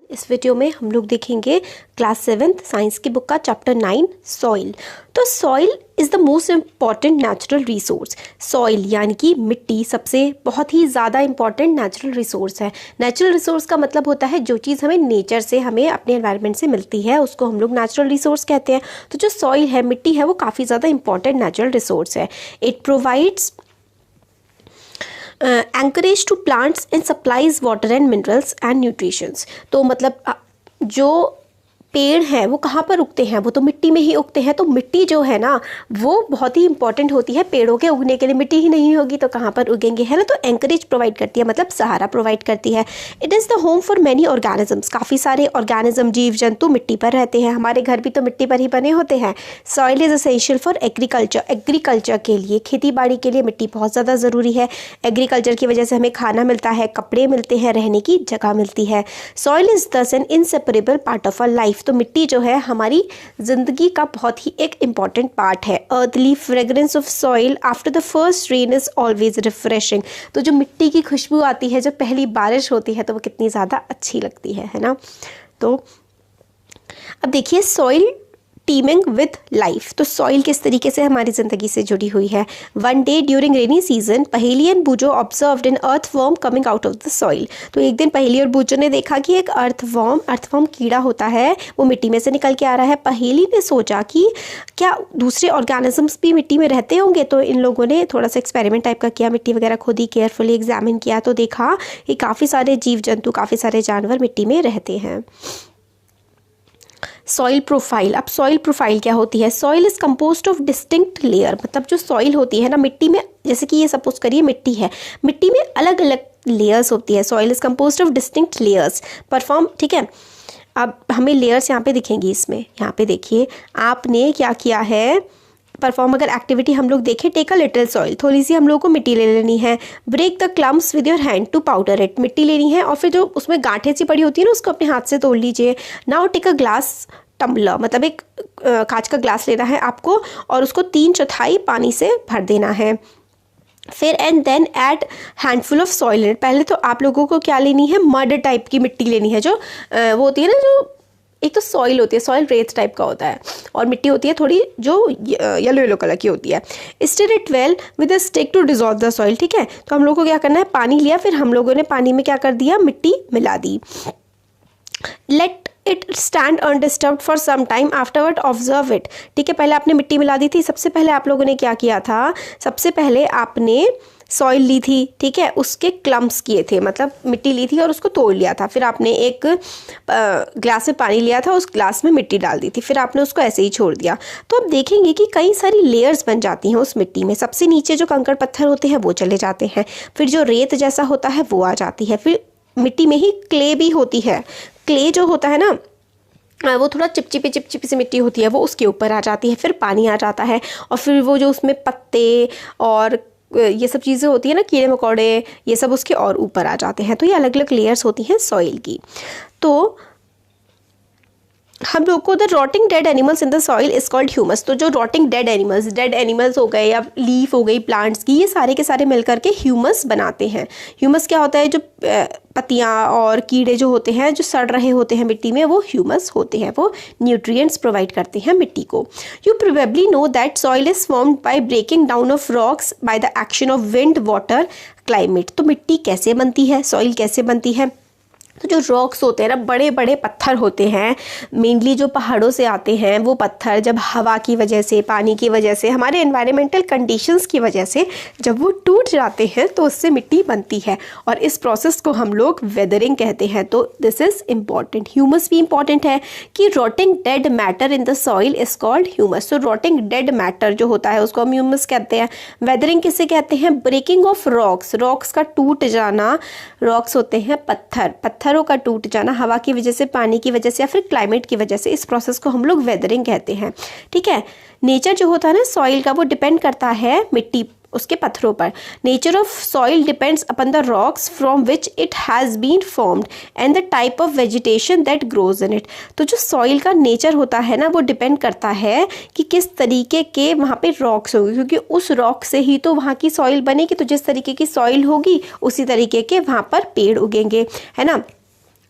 इस वीडियो में हम लोग देखेंगे क्लास 7th साइंस की बुक का चैप्टर 9 सॉइल। तो soil is the most important natural resource. Soil यानी कि मिट्टी सबसे बहुत ही ज़्यादा इम्पॉर्टेंट नेचुरल रिसोर्स है। नेचुरल रिसोर्स का मतलब होता है जो चीज़ हमें नेचर से, हमें अपने एनवायरनमेंट से मिलती है, उसको हम लोग नेचुरल रिसोर्स कहते हैं। तो जो सॉइल है, मिट्टी है, वो काफ़ी ज़्यादा इंपॉर्टेंट नेचुरल रिसोर्स है। It provides anchorage to plants and supplies water and minerals and nutritions. तो मतलब जो पेड़ हैं वो कहाँ पर उगते हैं, वो तो मिट्टी में ही उगते हैं। तो मिट्टी जो है ना वो बहुत ही इंपॉर्टेंट होती है पेड़ों के उगने के लिए। मिट्टी ही नहीं होगी तो कहाँ पर उगेंगे, है ना। तो एंकरेज प्रोवाइड करती है, मतलब सहारा प्रोवाइड करती है। It is the home for many organisms. काफ़ी सारे ऑर्गेनिज्म, जीव जंतु मिट्टी पर रहते हैं। हमारे घर भी तो मिट्टी पर ही बने होते हैं। Soil is essential for agriculture. Agriculture के लिए, खेती बाड़ी के लिए मिट्टी बहुत ज़्यादा ज़रूरी है। एग्रीकल्चर की वजह से हमें खाना मिलता है, कपड़े मिलते हैं, रहने की जगह मिलती है। Soil is thus an inseparable part of our life. तो मिट्टी जो है हमारी ज़िंदगी का बहुत ही एक इम्पॉर्टेंट पार्ट है। Earthly fragrance of soil after the first rain is always refreshing. तो जो मिट्टी की खुशबू आती है जब पहली बारिश होती है तो वो कितनी ज़्यादा अच्छी लगती है ना। तो अब देखिए सॉइल टीमिंग विथ लाइफ। तो सॉइल किस तरीके से हमारी ज़िंदगी से जुड़ी हुई है। One day during rainy season Paheli and Boojho observed an earthworm coming out of the soil. तो एक दिन पहेली और बूजो ने देखा कि एक अर्थवर्म कीड़ा होता है वो मिट्टी में से निकल के आ रहा है। पहेली ने सोचा कि क्या दूसरे ऑर्गेनिजम्स भी मिट्टी में रहते होंगे। तो इन लोगों ने थोड़ा सा एक्सपेरिमेंट टाइप का किया, मिट्टी वगैरह खुद ही केयरफुली एग्जामिन किया तो देखा कि काफ़ी सारे जीव जंतु, काफ़ी सारे जानवर मिट्टी में रहते हैं। Soil profile. अब सॉइल प्रोफाइल क्या होती है। Soil is composed of distinct layer. मतलब जो सॉइल होती है ना मिट्टी में, जैसे कि ये सपोज करिए मिट्टी है, मिट्टी में अलग अलग लेयर्स होती है। Soil is composed of distinct layers perform, ठीक है। अब हमें लेयर्स यहाँ पे दिखेंगी, इसमें यहाँ पे देखिए आपने क्या किया है परफॉर्म। अगर एक्टिविटी हम लोग देखें, टेक अ लिटिल सॉइल, थोड़ी सी हम लोग को मिट्टी ले लेनी है। Break the clumps with your hand to powder it. मिट्टी लेनी है और फिर जो उसमें गांठें सी पड़ी होती है ना उसको अपने हाथ से तोड़ लीजिए। Now take a glass tumbler, मतलब एक कांच का ग्लास लेना है आपको और उसको 3/4 पानी से भर देना है। फिर and then add handful of soil in it. पहले तो आप लोगों को क्या लेनी है, मड टाइप की मिट्टी लेनी है। जो वो होती है ना, जो एक तो सॉइल होती है, सॉइल रेत टाइप का होता है, और मिट्टी होती है थोड़ी जो येलो येलो कलर की होती है। Stir it well with a stick to dissolve the soil. ठीक है, तो हम लोग को क्या करना है, पानी लिया, फिर हम लोगों ने पानी में क्या कर दिया, मिट्टी मिला दी। Let it stand undisturbed for some time, afterward observe it. ठीक है, पहले आपने मिट्टी मिला दी थी। सबसे पहले आप लोगों ने क्या किया था, सबसे पहले आपने सॉइल ली थी, ठीक है, उसके क्लम्प्स किए थे, मतलब मिट्टी ली थी और उसको तोड़ लिया था। फिर आपने एक ग्लास में पानी लिया था, उस ग्लास में मिट्टी डाल दी थी, फिर आपने उसको ऐसे ही छोड़ दिया। तो आप देखेंगे कि कई सारी लेयर्स बन जाती हैं उस मिट्टी में। सबसे नीचे जो कंकड़ पत्थर होते हैं वो चले जाते हैं, फिर जो रेत जैसा होता है वो आ जाती है, फिर मिट्टी में ही क्ले भी होती है। क्ले जो होता है ना वो थोड़ा चिपचिपी सी मिट्टी होती है, वो उसके ऊपर आ जाती है, फिर पानी आ जाता है, और फिर वो जो उसमें पत्ते और ये सब चीज़ें होती है ना, कीड़े मकोड़े, ये सब उसके और ऊपर आ जाते हैं। तो ये अलग अलग लेयर्स होती हैं सॉइल की। तो हम लोग को the rotting dead animals in the soil is called humus. तो जो रॉटिंग डेड एनिमल्स हो गए या लीफ हो गई प्लांट्स की, ये सारे के सारे मिल करके ह्यूमस बनाते हैं। ह्यूमस क्या होता है, जो पत्तियाँ और कीड़े जो होते हैं जो सड़ रहे होते हैं मिट्टी में, वो ह्यूमस होते हैं, वो न्यूट्रिएंट्स प्रोवाइड करते हैं मिट्टी को। You probably know that soil is formed by breaking down of rocks by the action of wind, water, climate. तो मिट्टी कैसे बनती है, सॉइल कैसे बनती है। तो जो रॉक्स होते हैं ना, बड़े बड़े पत्थर होते हैं, मेनली जो पहाड़ों से आते हैं वो पत्थर, जब हवा की वजह से, पानी की वजह से, हमारे एनवायरमेंटल कंडीशंस की वजह से जब वो टूट जाते हैं तो उससे मिट्टी बनती है, और इस प्रोसेस को हम लोग वेदरिंग कहते हैं। तो दिस इज़ इम्पॉर्टेंट। ह्यूमस भी इम्पॉर्टेंट है कि rotting dead matter in the soil is called humus. तो रॉटिंग डेड मैटर जो होता है उसको हम ह्यूमस कहते हैं। वेदरिंग किसे कहते हैं, ब्रेकिंग ऑफ रॉक्स, रॉक्स का टूट जाना। रॉक्स होते हैं पत्थर, पत्थरों का टूट जाना हवा की वजह से, पानी की वजह से, या फिर क्लाइमेट की वजह से, इस प्रोसेस को हम लोग वेदरिंग कहते हैं। ठीक है, नेचर जो होता है ना सॉइल का, वो डिपेंड करता है मिट्टी, उसके पत्थरों पर। Nature of soil depends upon the rocks from which it has been formed and the type of vegetation that grows in it. तो जो सॉइल का नेचर होता है ना वो डिपेंड करता है कि किस तरीके के वहाँ पे रॉक्स होंगे, क्योंकि उस रॉक से ही तो वहाँ की सॉइल बनेगी। तो जिस तरीके की सॉइल होगी उसी तरीके के वहाँ पर पेड़ उगेंगे, है ना।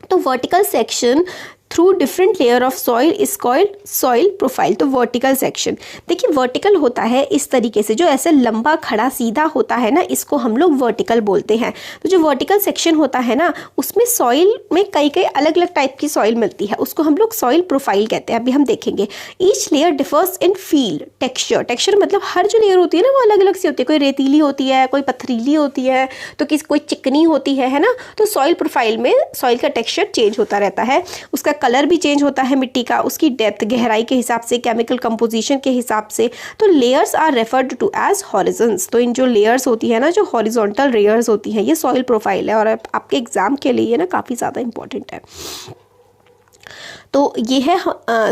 तो vertical section through different layer of soil is called soil profile. तो वर्टिकल सेक्शन देखिए, वर्टिकल होता है इस तरीके से, जो ऐसे लंबा खड़ा सीधा होता है ना, इसको हम लोग वर्टिकल बोलते हैं। तो जो वर्टिकल सेक्शन होता है ना, उसमें सॉइल में कई कई अलग अलग टाइप की सॉइल मिलती है, उसको हम लोग सॉइल प्रोफाइल कहते हैं। अभी हम देखेंगे। ईच लेयर डिफर्स इन फील, टेक्सचर। टेक्सचर मतलब हर जो लेयर होती है ना, वो अलग अलग सी होती है। कोई रेतीली होती है, कोई पथरीली होती है, तो कोई चिकनी होती है ना। तो सॉइल प्रोफाइल में सॉइल का टेक्सचर चेंज होता रहता है, उसका कलर भी चेंज होता है मिट्टी का, उसकी डेप्थ गहराई के हिसाब से, केमिकल कंपोजिशन के हिसाब से। तो layers are referred to as horizons. तो इन जो लेयर्स होती है ना, जो हॉरिजॉन्टल लेयर्स होती हैं, ये सॉइल प्रोफाइल है और आपके एग्जाम के लिए ना काफ़ी ज़्यादा इंपॉर्टेंट है। तो ये है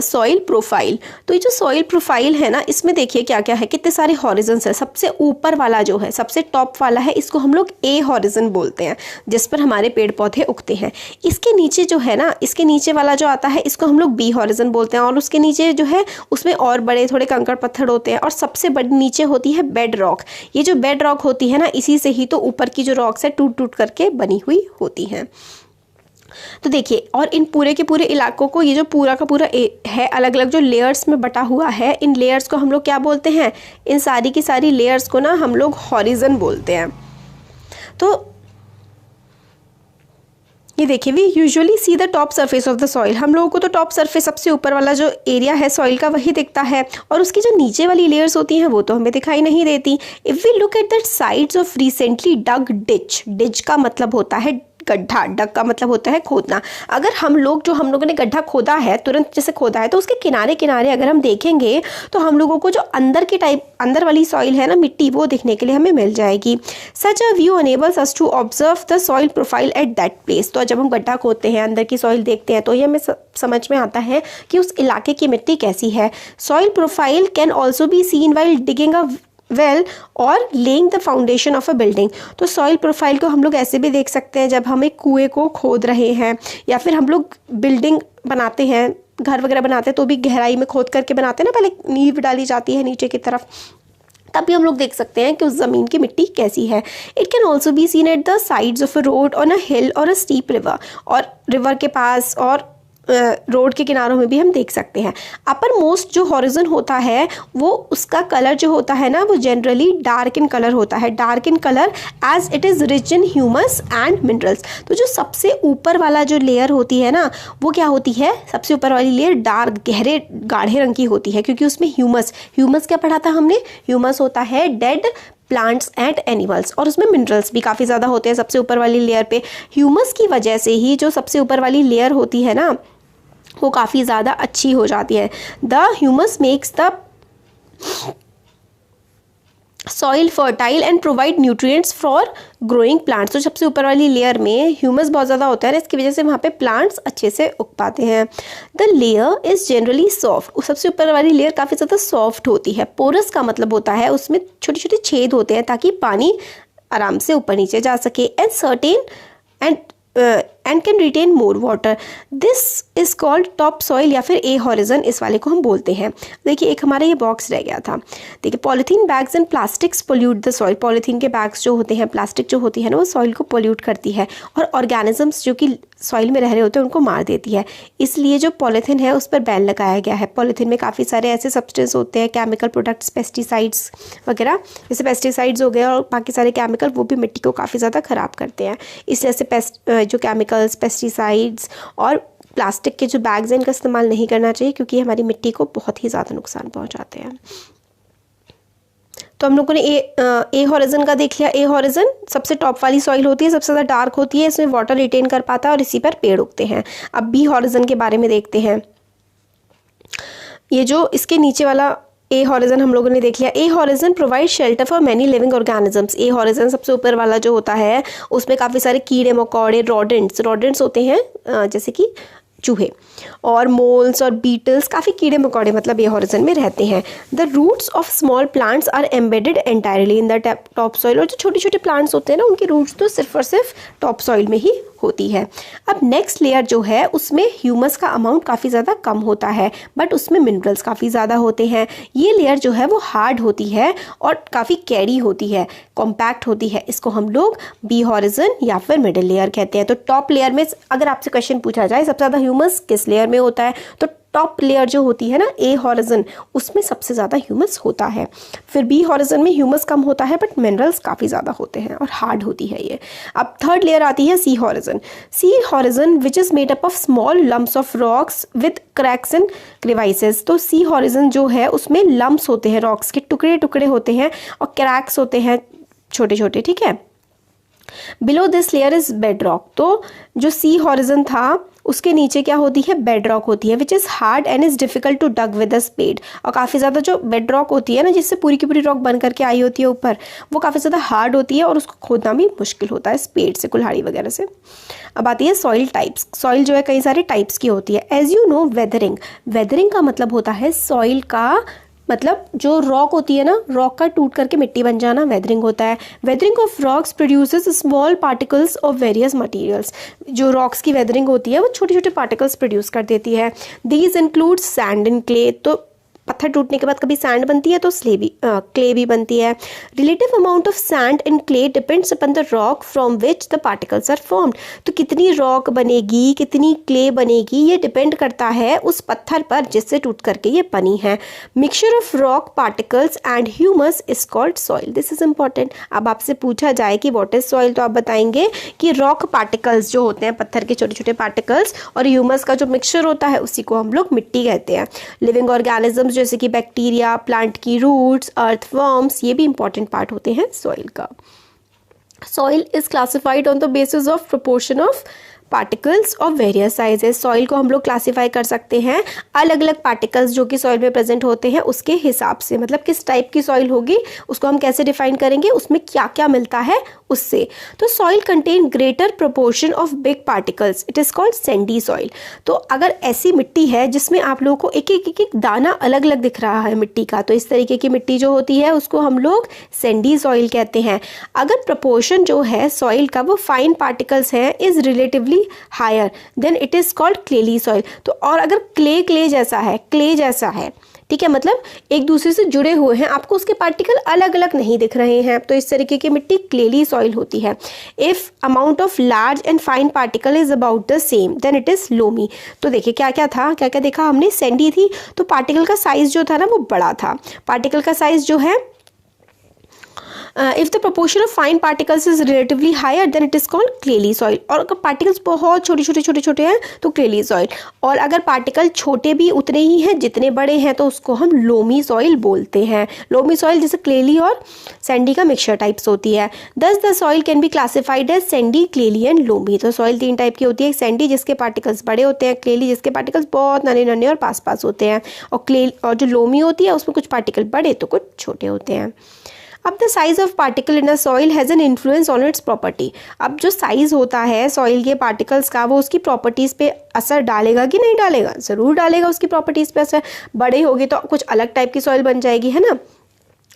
सॉइल प्रोफाइल। तो ये जो सॉइल प्रोफाइल है ना, इसमें देखिए क्या क्या है, कितने सारे हॉरिजन्स है। सबसे ऊपर वाला जो है, सबसे टॉप वाला है, इसको हम लोग ए हॉरिजन बोलते हैं, जिस पर हमारे पेड़ पौधे उगते हैं। इसके नीचे जो है ना, इसके नीचे वाला जो आता है, इसको हम लोग बी हॉरिजन बोलते हैं। और उसके नीचे जो है, उसमें और बड़े थोड़े कंकड़ पत्थर होते हैं। और सबसे बड़ी नीचे होती है बेड रॉक। ये जो बेड रॉक होती है ना, इसी से ही तो ऊपर की जो रॉक्स है टूट टूट करके बनी हुई होती हैं। तो देखिए, और इन पूरे के पूरे इलाकों को, ये जो पूरा का पूरा है, अलग अलग जो लेयर्स में बटा हुआ है, इन लेयर्स को हम लोग क्या बोलते हैं? इन सारी की सारी लेयर्स को ना हम लोग हॉरिजन बोलते हैं। तो ये देखिए, we usually see the top surface of the soil. हम लोगों को तो टॉप सरफेस, सबसे ऊपर वाला जो एरिया है सॉइल का, वही दिखता है, और उसकी जो नीचे वाली लेयर्स होती हैं वो तो हमें दिखाई नहीं देती। If we look at the sides of recently dug ditch, ditch का मतलब होता है गड्ढा, डग का मतलब होता है खोदना। अगर हम लोगों ने गड्ढा खोदा है, तुरंत जैसे खोदा है, तो उसके किनारे किनारे अगर हम देखेंगे तो हम लोगों को जो अंदर वाली सॉइल है ना, मिट्टी, वो दिखने के लिए हमें मिल जाएगी। Such a view enables us to observe the soil profile at that place. तो जब हम गड्ढा खोदते हैं, अंदर की सॉइल देखते हैं, तो ये हमें समझ में आता है कि उस इलाके की मिट्टी कैसी है। Soil profile can also be seen while digging a well और laying the foundation of a building. तो सॉइल प्रोफाइल को हम लोग ऐसे भी देख सकते हैं, जब हम एक कुएं को खोद रहे हैं, या फिर हम लोग बिल्डिंग बनाते हैं, घर वगैरह बनाते हैं, तो भी गहराई में खोद करके बनाते हैं ना, पहले नींव डाली जाती है नीचे की तरफ, तब भी हम लोग देख सकते हैं कि उस ज़मीन की मिट्टी कैसी है। It can also be seen at the sides of a road on a hill और अ स्टीप रिवर। और रिवर के पास और रोड के किनारों में भी हम देख सकते हैं। अपर मोस्ट जो हॉरिजन होता है, वो उसका कलर जो होता है ना, वो जनरली डार्क इन कलर होता है, dark in colour as it is rich in humus and minerals. तो जो सबसे ऊपर वाला जो लेयर होती है ना, वो क्या होती है? सबसे ऊपर वाली लेयर डार्क, गहरे गाढ़े रंग की होती है, क्योंकि उसमें ह्यूमस क्या पढ़ा था हमने? ह्यूमस होता है डेड प्लांट्स एंड एनिमल्स, और उसमें मिनरल्स भी काफ़ी ज़्यादा होते हैं सबसे ऊपर वाली लेयर पे। ह्यूमस की वजह से ही जो सबसे ऊपर वाली लेयर होती है ना, वो काफ़ी ज़्यादा अच्छी हो जाती है। The humus makes the soil fertile and provide nutrients for growing plants. तो सबसे ऊपर वाली लेयर में ह्यूमस बहुत ज़्यादा होता है ना, इसकी वजह से वहाँ पे प्लांट्स अच्छे से उग पाते हैं। The layer is generally soft. सबसे ऊपर वाली लेयर काफ़ी ज़्यादा सॉफ्ट होती है। पोरस का मतलब होता है उसमें छोटे छोटे छेद होते हैं, ताकि पानी आराम से ऊपर नीचे जा सके। And certain and can retain more water. This is called top soil, या फिर ए हॉरिजन, इस वाले को हम बोलते हैं। देखिए, एक हमारा ये बॉक्स रह गया था। देखिए, polythene bags and plastics pollute the soil. Polythene के बैग्स जो होते हैं, प्लास्टिक जो होती है ना, वो सॉइल को पोल्यूट करती है, और ऑर्गेनिजम्स जो कि सॉइल में रह रहे होते हैं उनको मार देती है। इसलिए जो पॉलीथीन है उस पर बैन लगाया गया है। पॉलीथीन में काफ़ी सारे ऐसे सब्सटेंस होते हैं, केमिकल प्रोडक्ट्स, पेस्टिसाइड्स वगैरह, जैसे पेस्टिसाइड्स हो गए और बाकी सारे केमिकल, वो भी मिट्टी को काफ़ी ज़्यादा ख़राब करते हैं। इसलिए ऐसे जो केमिकल्स, पेस्टिसाइड्स और प्लास्टिक के जो बैग्स हैं, इनका इस्तेमाल नहीं करना चाहिए, क्योंकि हमारी मिट्टी को बहुत ही ज़्यादा नुकसान पहुंचाते हैं। तो हम लोगों ने ए हॉरिजन का देख लिया। ए हॉरिजन सबसे टॉप वाली सॉइल होती है, सबसे ज़्यादा डार्क होती है, इसमें वाटर रिटेन कर पाता है और इसी पर पेड़ उगते हैं। अब बी हॉरिजन के बारे में देखते हैं। ये जो इसके नीचे वाला ए हॉरिजन हम लोगों ने देख लिया। A horizon provide shelter for many living organisms. A horizon सबसे ऊपर वाला जो होता है, उसमें काफ़ी सारे कीड़े मकोड़े, रोडेंट्स होते हैं, जैसे कि चूहे, और मोल्स और बीटल्स, काफ़ी कीड़े मकोड़े मतलब ए हॉरिजन में रहते हैं। The roots of small plants are embedded entirely in the top soil. और जो छोटे छोटे प्लांट्स होते हैं ना, उनके रूट्स तो सिर्फ और सिर्फ टॉप सॉइल में ही होती है। अब नेक्स्ट लेयर जो है उसमें ह्यूमस का अमाउंट काफ़ी ज़्यादा कम होता है, बट उसमें मिनरल्स काफ़ी ज़्यादा होते हैं। ये लेयर जो है वो हार्ड होती है और काफ़ी कैरी होती है, कॉम्पैक्ट होती है। इसको हम लोग बी हॉरिजन या फिर मिडिल लेयर कहते हैं। तो टॉप लेयर में अगर आपसे क्वेश्चन पूछा जाए सबसे ज़्यादा ह्यूमस किस लेयर में होता है, तो टॉप लेयर जो होती है ना ए हॉरिजन, उसमें सबसे ज़्यादा ह्यूमस होता है। फिर बी हॉरिजन में ह्यूमस कम होता है बट मिनरल्स काफ़ी ज़्यादा होते हैं और हार्ड होती है ये। अब थर्ड लेयर आती है C horizon. C horizon which is made up of small lumps of rocks with cracks and crevices. तो सी हॉरिजन जो है उसमें लम्प्स होते हैं, रॉक्स के टुकड़े टुकड़े होते हैं और क्रैक्स होते हैं छोटे छोटे, ठीक है। Below this layer is bed rock. तो जो सी हॉरिजन था उसके नीचे क्या होती है, बेड रॉक होती है, which is hard and is difficult to dig with a spade. और काफ़ी ज़्यादा जो बेड रॉक होती है ना, जिससे पूरी की पूरी रॉक बन करके आई होती है ऊपर, वो काफ़ी ज़्यादा हार्ड होती है और उसको खोदना भी मुश्किल होता है स्पेड से, कुल्हाड़ी वगैरह से। अब आती है सॉइल टाइप्स। सॉइल जो है कई सारे टाइप्स की होती है। As you know weathering, weathering का मतलब होता है सॉइल का, मतलब जो रॉक होती है ना, रॉक का टूट करके मिट्टी बन जाना वेदरिंग होता है। Weathering of rocks produces small particles of various materials. जो रॉक्स की वेदरिंग होती है वो छोटे छोटे पार्टिकल्स प्रोड्यूस कर देती है। These include sand and clay. तो पत्थर टूटने के बाद कभी सैंड बनती है तो क्ले भी बनती है। Relative amount of sand and clay depends upon the rock from which the particles are formed. तो कितनी रॉक बनेगी, कितनी क्ले बनेगी, ये डिपेंड करता है उस पत्थर पर जिससे टूट करके ये बनी है। Mixture of rock particles and humus is called soil. This is important. अब आपसे पूछा जाए कि व्हाट इज सॉइल, तो आप बताएंगे कि रॉक पार्टिकल्स जो होते हैं, पत्थर के छोटे छोटे पार्टिकल्स, और ह्यूमस का जो मिक्सचर होता है उसी को हम लोग मिट्टी कहते हैं। लिविंग ऑर्गेनिजम्स जैसे कि बैक्टीरिया, प्लांट की रूट्स, अर्थवर्म्स, ये भी इंपॉर्टेंट पार्ट होते हैं सॉइल का। Soil is classified on the basis of proportion of particles of various sizes. Soil को हम लोग क्लासीफाई कर सकते हैं अलग अलग पार्टिकल्स जो कि सॉइल में प्रेजेंट होते हैं उसके हिसाब से। मतलब किस टाइप की सॉइल होगी उसको हम कैसे डिफाइन करेंगे, उसमें क्या क्या मिलता है उससे। तो soil contain greater proportion of big particles, it is called Sandy soil. तो अगर ऐसी मिट्टी है जिसमें आप लोगों को एक एक एक एक दाना अलग अलग दिख रहा है मिट्टी का, तो इस तरीके की मिट्टी जो होती है उसको हम लोग सैंडी सॉइल कहते हैं। अगर प्रोपोर्शन जो है सॉइल का वो फाइन पार्टिकल्स है is relatively higher then it is called clayey soil. तो और अगर क्ले जैसा है, ठीक है, मतलब एक दूसरे से जुड़े हुए हैं, आपको उसके पार्टिकल अलग अलग नहीं दिख रहे हैं, तो इस तरीके की मिट्टी क्लेली सॉइल होती है। If amount of large and fine particle is about the same then it is loamy. तो देखिए क्या क्या देखा हमने, सैंडी थी तो पार्टिकल का साइज जो था ना वो बड़ा था। पार्टिकल का साइज जो है if the proportion of fine particles is relatively higher then it is called clayey soil. और अगर पार्टिकल्स बहुत छोटे हैं तो क्लेली सॉइल, और अगर पार्टिकल छोटे भी उतने ही हैं जितने बड़े हैं तो उसको हम लोमी सॉइल बोलते हैं। लोमी सॉइल जैसे क्लेली और सैंडी का मिक्सचर टाइप्स होती है। Thus the soil can be classified as sandy, clayey and loamy. तो सॉइल 3 टाइप की होती है, सैंडी जिसके पार्टिकल्स बड़े होते हैं, क्लेली जिसके पार्टिकल्स बहुत नन्हे और पास होते हैं, और जो लोमी होती है उसमें कुछ पार्टिकल बड़े तो कुछ छोटे होते हैं। अब the size of particle in a soil has an influence on it's property. अब जो साइज़ होता है सॉइल के पार्टिकल्स का वो उसकी प्रॉपर्टीज़ पे असर डालेगा कि नहीं डालेगा, ज़रूर डालेगा उसकी प्रॉपर्टीज़ पे असर। बड़े होगी तो कुछ अलग टाइप की सॉइल बन जाएगी, है ना,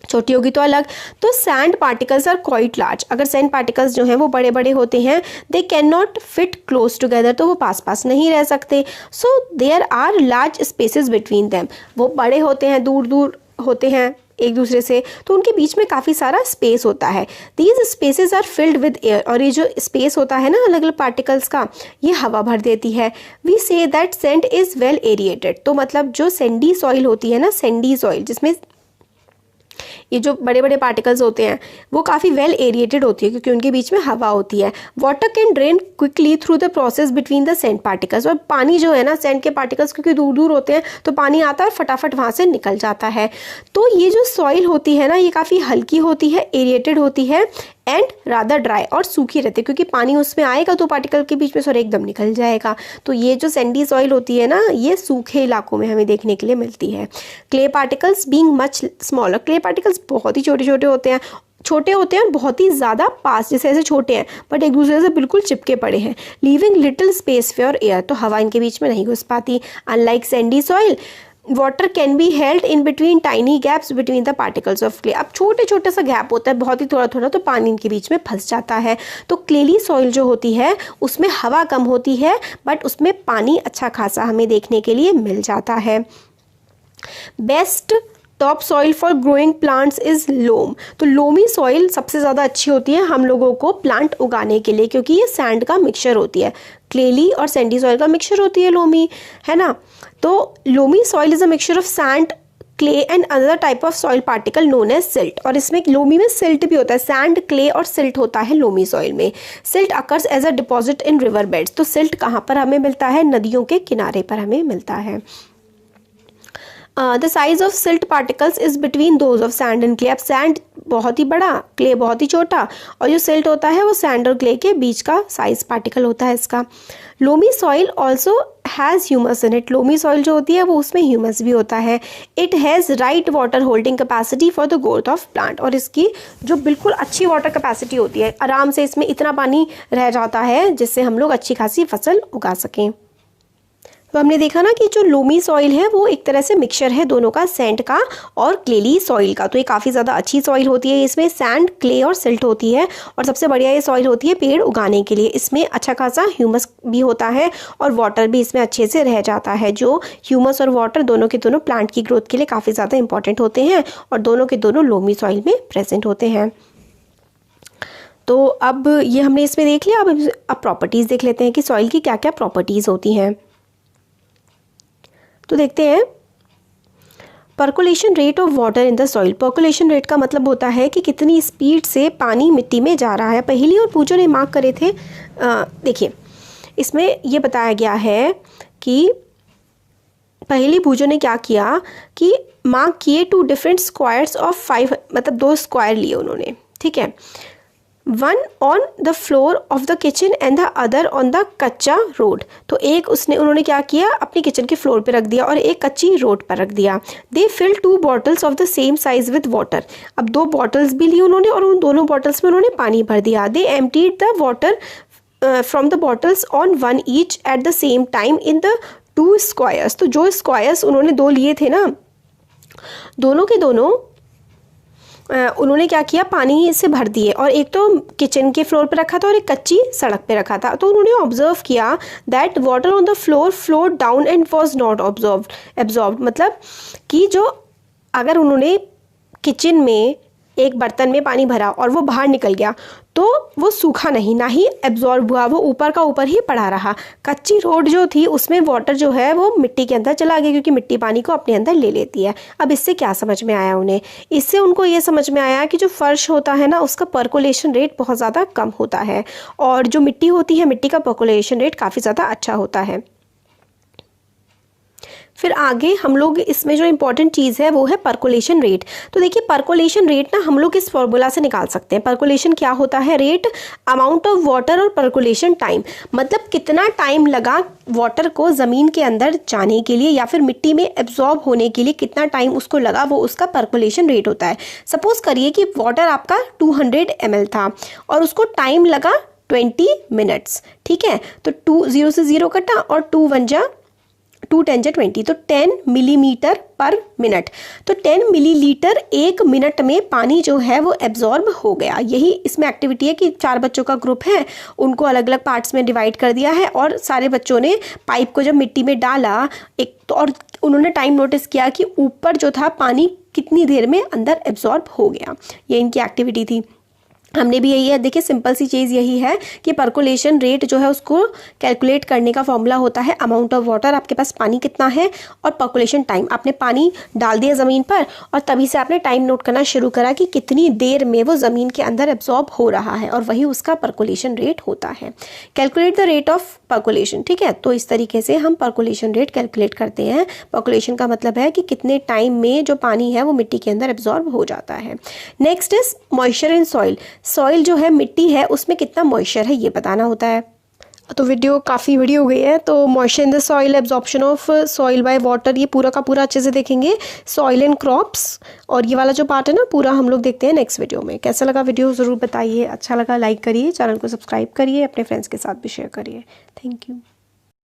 छोटी होगी तो अलग। तो sand particles are quite large. अगर सैंड पार्टिकल्स जो हैं वो बड़े बड़े होते हैं, they can not fit close together, तो वो पास नहीं रह सकते। So there are large spaces between them. वो बड़े होते हैं, दूर होते हैं एक दूसरे से, तो उनके बीच में काफ़ी सारा स्पेस होता है। These spaces are filled with air. और ये जो स्पेस होता है ना अलग अलग पार्टिकल्स का, ये हवा भर देती है। We say that sand is well aerated. तो मतलब जो सैंडी सॉइल होती है ना, सैंडी सॉइल जिसमें ये जो बड़े बड़े पार्टिकल्स होते हैं वो काफ़ी वेल एरिएटेड होती है क्योंकि उनके बीच में हवा होती है। Water can drain quickly through the process between the sand particles. और पानी जो है ना, सैंड के पार्टिकल्स क्योंकि दूर होते हैं तो पानी आता है और फटाफट वहाँ से निकल जाता है। तो ये जो सॉइल होती है ना, ये काफ़ी हल्की होती है, एरिएटेड होती है एंड रादर ड्राई, और सूखी रहती है क्योंकि पानी उसमें आएगा तो पार्टिकल के बीच में सॉरी एकदम निकल जाएगा। तो ये जो सैंडी सॉइल होती है ना, ये सूखे इलाकों में हमें देखने के लिए मिलती है। Clay particles being much smaller. Clay particles बहुत ही छोटे होते हैं, और बहुत ही ज़्यादा पास, जैसे ऐसे छोटे हैं बट एक दूसरे से बिल्कुल चिपके पड़े हैं। Leaving little space for air, तो हवा इनके बीच में नहीं घुस पाती। Unlike Sandy soil water can be held in between tiny gaps between the particles of clay. अब छोटे छोटे सा गैप होता है, बहुत ही थोड़ा थोड़ा, तो पानी इनके बीच में फंस जाता है। तो क्लेली सॉइल जो होती है उसमें हवा कम होती है, बट उसमें पानी अच्छा खासा हमें देखने के लिए मिल जाता है। Best top soil for growing plants is loam. तो लोमी सॉइल सबसे ज़्यादा अच्छी होती है हम लोगों को प्लांट उगाने के लिए, क्योंकि ये सैंड का मिक्सचर होती है, क्लेली और सैंडी सॉइल का मिक्सचर होती है लोमी, है ना। तो loamy soil is a mixture of sand, clay and other type of soil particle known as silt. और इसमें लोमी में सिल्ट भी होता है, सैंड, क्ले और सिल्ट होता है लोमी सॉइल में। Silt occurs as a deposit in river beds. तो सिल्ट कहाँ पर हमें मिलता है? नदियों के किनारे पर हमें मिलता है। The size of silt particles is between those of sand and clay. अब सैंड बहुत ही बड़ा, क्ले बहुत ही छोटा, और जो सिल्ट होता है वो सैंड और क्ले के बीच का साइज पार्टिकल होता है इसका। Loamy soil also has humus in it. Loamy soil जो होती है वो उसमें ह्यूमस भी होता है। It has right water holding capacity for the growth of plant. और इसकी जो बिल्कुल अच्छी वाटर कैपेसिटी होती है, आराम से इसमें इतना पानी रह जाता है जिससे हम लोग अच्छी खासी फसल उगा सकें। तो हमने देखा ना कि जो लोमी सॉइल है वो एक तरह से मिक्सचर है दोनों का, सैंड का और क्लेली सॉइल का। तो ये काफ़ी ज़्यादा अच्छी सॉइल होती है, इसमें सैंड, क्ले और सिल्ट होती है। और सबसे बढ़िया ये सॉइल होती है पेड़ उगाने के लिए। इसमें अच्छा खासा ह्यूमस भी होता है और वाटर भी इसमें अच्छे से रह जाता है। जो ह्यूमस और वाटर दोनों के दोनों प्लांट की ग्रोथ के लिए काफ़ी ज़्यादा इंपॉर्टेंट होते हैं और दोनों के दोनों लोमी सॉइल में प्रेजेंट होते हैं। तो अब ये हमने इसमें देख लिया। अब प्रॉपर्टीज़ देख लेते हैं कि सॉइल की क्या क्या प्रॉपर्टीज़ होती हैं। तो देखते हैं percolation rate of water in the soil. Percolation rate का मतलब होता है कि कितनी स्पीड से पानी मिट्टी में जा रहा है। पहली और पूजो ने मार्क करे थे, देखिए इसमें ये बताया गया है कि पहली पूजो ने क्या किया कि मार्क किए 2 डिफरेंट स्क्वायर्स ऑफ 5, मतलब 2 स्क्वायर लिए उन्होंने, ठीक है। One on the floor of the kitchen and the other on the कच्चा रोड। तो एक उन्होंने क्या किया, अपनी किचन के फ्लोर पे रख दिया और एक कच्ची रोड पर रख दिया। They fill 2 bottles of the same size with water. अब 2 बॉटल्स भी ली उन्होंने और उन दोनों बॉटल्स में उन्होंने पानी भर दिया। They emptied the water from the bottles on one each at the same time in the 2 squares. तो जो स्क्वायर्स उन्होंने 2 लिए थे ना, दोनों के दोनों उन्होंने क्या किया, पानी से भर दिए। और एक तो किचन के फ्लोर पे रखा था और एक कच्ची सड़क पे रखा था। तो उन्होंने ऑब्जर्व किया that water on the floor flowed down and was not absorbed. मतलब कि जो अगर उन्होंने किचन में एक बर्तन में पानी भरा और वो बाहर निकल गया तो वो सूखा नहीं, ना ही एब्जॉर्ब हुआ, वो ऊपर का ऊपर ही पड़ा रहा। कच्ची रोड जो थी उसमें वाटर जो है वो मिट्टी के अंदर चला गया, क्योंकि मिट्टी पानी को अपने अंदर ले लेती है। अब इससे क्या समझ में आया उन्हें? इससे उनको ये समझ में आया कि जो फर्श होता है ना उसका पर्कुलेशन रेट बहुत ज़्यादा कम होता है और जो मिट्टी होती है मिट्टी का पर्कुलेशन रेट काफ़ी ज़्यादा अच्छा होता है। फिर आगे हम लोग इसमें जो इम्पॉर्टेंट चीज़ है वो है पर्कुलेशन रेट। तो देखिए पर्कुलेशन रेट ना हम लोग इस फॉर्मूला से निकाल सकते हैं। पर्कुलेशन क्या होता है? रेट, अमाउंट ऑफ वाटर और पर्कुलेशन टाइम। मतलब कितना टाइम लगा वाटर को ज़मीन के अंदर जाने के लिए या फिर मिट्टी में एब्जॉर्ब होने के लिए, कितना टाइम उसको लगा, वो उसका पर्कुलेशन रेट होता है। सपोज करिए कि वाटर आपका 200 ml था और उसको टाइम लगा 20 मिनट्स, ठीक है। तो 2 0 से 0 कटा और 2 1 जा 2 10 जा 20, तो 10 मिलीमीटर पर मिनट। तो 10 मिलीलीटर 1 मिनट में पानी जो है वो एब्जॉर्ब हो गया। यही इसमें एक्टिविटी है कि 4 बच्चों का ग्रुप है, उनको अलग अलग पार्ट्स में डिवाइड कर दिया है और सारे बच्चों ने पाइप को जब मिट्टी में डाला एक तो, और उन्होंने टाइम नोटिस किया कि ऊपर जो था पानी कितनी देर में अंदर एब्जॉर्ब हो गया। ये इनकी एक्टिविटी थी। हमने भी यही है, देखिए सिंपल सी चीज़ यही है कि पर्कुलेशन रेट जो है उसको कैलकुलेट करने का फॉर्मूला होता है अमाउंट ऑफ वाटर, आपके पास पानी कितना है, और पर्कुलेशन टाइम। आपने पानी डाल दिया ज़मीन पर और तभी से आपने टाइम नोट करना शुरू करा कि कितनी देर में वो ज़मीन के अंदर एब्जॉर्ब हो रहा है, और वही उसका पर्कुलेशन रेट होता है। Calculate the rate of percolation, ठीक है। तो इस तरीके से हम पर्कुलेशन रेट कैलकुलेट करते हैं। पर्कुलेशन का मतलब है कि कितने टाइम में जो पानी है वो मिट्टी के अंदर एब्जॉर्ब हो जाता है। Next is moisture in soil. Soil जो है मिट्टी है उसमें कितना मॉइस्चर है ये बताना होता है। तो वीडियो काफ़ी बड़ी हो गई है, तो moisture in the soil, absorption of soil by water, ये पूरा का पूरा अच्छे से देखेंगे। सॉइल एंड क्रॉप्स, और ये वाला जो पार्ट है ना पूरा हम लोग देखते हैं नेक्स्ट वीडियो में। कैसा लगा वीडियो ज़रूर बताइए, अच्छा लगा लाइक करिए, चैनल को सब्सक्राइब करिए, अपने फ्रेंड्स के साथ भी शेयर करिए। Thank you.